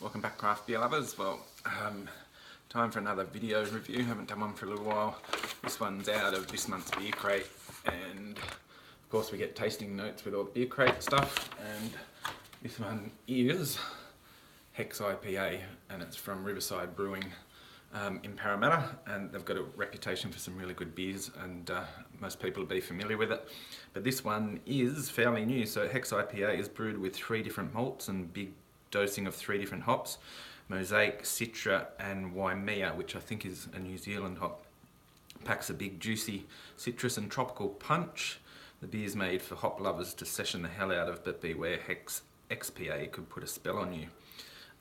Welcome back, craft beer lovers. Well, time for another video review. Haven't done one for a little while. This one's out of this month's beer crate, and of course we get tasting notes with all the beer crate stuff, and this one is Hex IPA, and it's from Riverside Brewing in Parramatta, and they've got a reputation for some really good beers, and most people will be familiar with it. But this one is fairly new. So Hex IPA is brewed with 3 different malts and big dosing of 3 different hops: Mosaic, Citra and Waimea, which I think is a New Zealand hop. Packs a big juicy citrus and tropical punch. The beer's made for hop lovers to session the hell out of, but beware, Hex XPA could put a spell on you.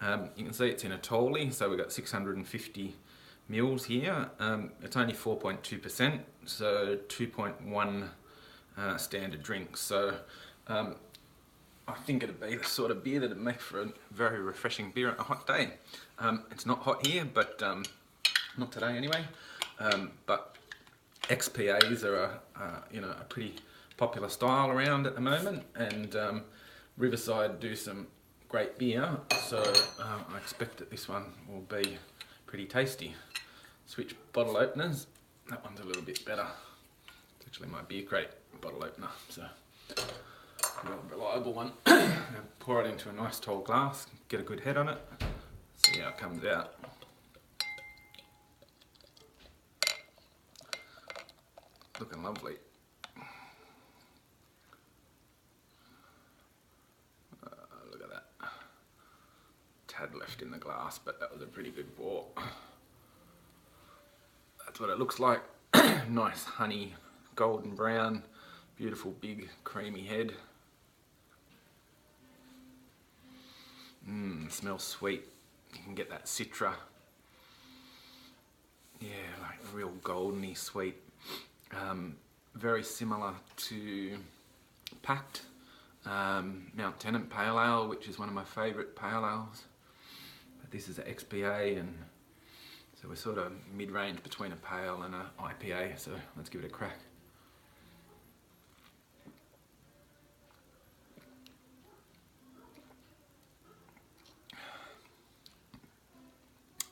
You can see it's in a tolly, so we've got 650 mils here. It's only 4.2%, so 2.1 standard drinks. So I think it'd be the sort of beer that would make for a very refreshing beer on a hot day. It's not hot here, but not today anyway. But XPAs are a pretty popular style around at the moment, and Riverside do some great beer, so I expect that this one will be pretty tasty. Switch bottle openers. That one's a little bit better. It's actually my beer crate bottle opener, so a real reliable one. Pour it into a nice tall glass, get a good head on it, see how it comes out. Looking lovely. Look at that. Tad left in the glass, but that was a pretty good pour. That's what it looks like. Nice honey, golden brown, beautiful big creamy head. Smells sweet. You can get that citra. Yeah, like real goldeny sweet. Very similar to Pact Mount Tennant Pale Ale, which is one of my favourite pale ales. But this is an XPA, and so we're sort of mid-range between a pale and an IPA, so let's give it a crack.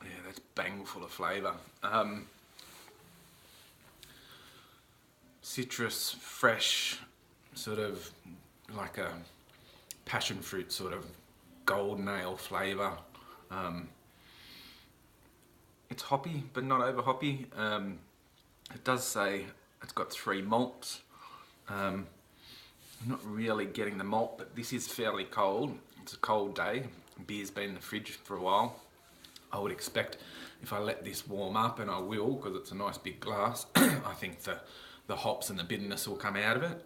Yeah, that's bang full of flavour. Citrus, fresh, sort of like a passion fruit sort of golden ale flavour. It's hoppy, but not over hoppy. It does say it's got 3 malts. I'm not really getting the malt, but this is fairly cold. It's a cold day. Beer's been in the fridge for a while. I would expect if I let this warm up, and I will because it's a nice big glass, I think the hops and the bitterness will come out of it.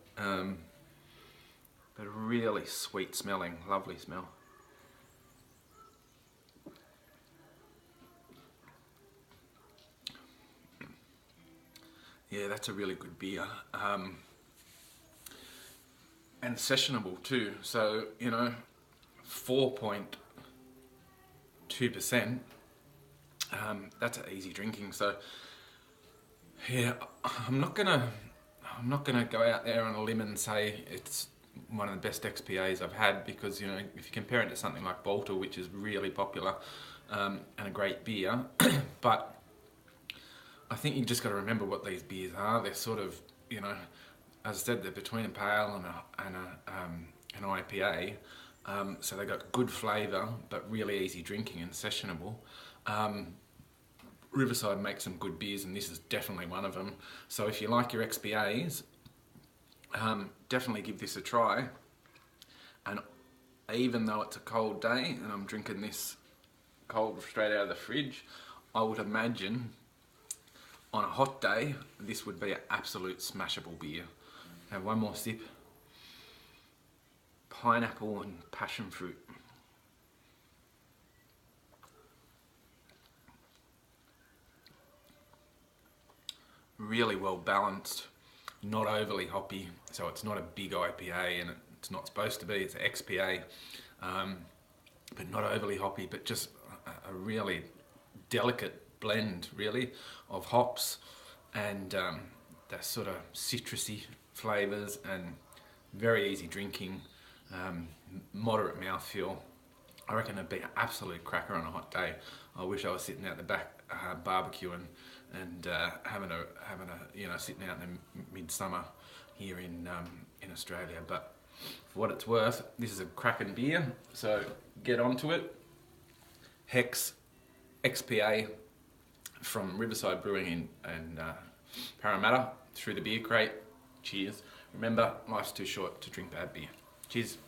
But really sweet smelling, lovely smell. Yeah, that's a really good beer. And sessionable too. So, 4.2%. That's easy drinking. So, yeah, I'm not gonna go out there on a limb and say it's one of the best XPAs I've had, because if you compare it to something like Bolter, which is really popular and a great beer, but I think you just got to remember what these beers are. They're sort of, as I said, they're between a pale and an IPA. So they got good flavour, but really easy drinking and sessionable. Riverside makes some good beers, and this is definitely one of them. So if you like your XPAs, definitely give this a try. And even though it's a cold day and I'm drinking this cold straight out of the fridge, I would imagine on a hot day this would be an absolute smashable beer. Have one more sip. Pineapple and passion fruit. Really well balanced, not overly hoppy, so it's not a big IPA, and it's not supposed to be. It's an XPA, but not overly hoppy, but just a really delicate blend, really, of hops and that sort of citrusy flavours, and very easy drinking, moderate mouthfeel. I reckon it'd be an absolute cracker on a hot day. I wish I was sitting out the back barbecuing and having a sitting out in the midsummer here in Australia. But for what it's worth, this is a cracking beer. So get onto it. Hex XPA from Riverside Brewing in Parramatta through the beer crate. Cheers. Remember, life's too short to drink bad beer. Cheers.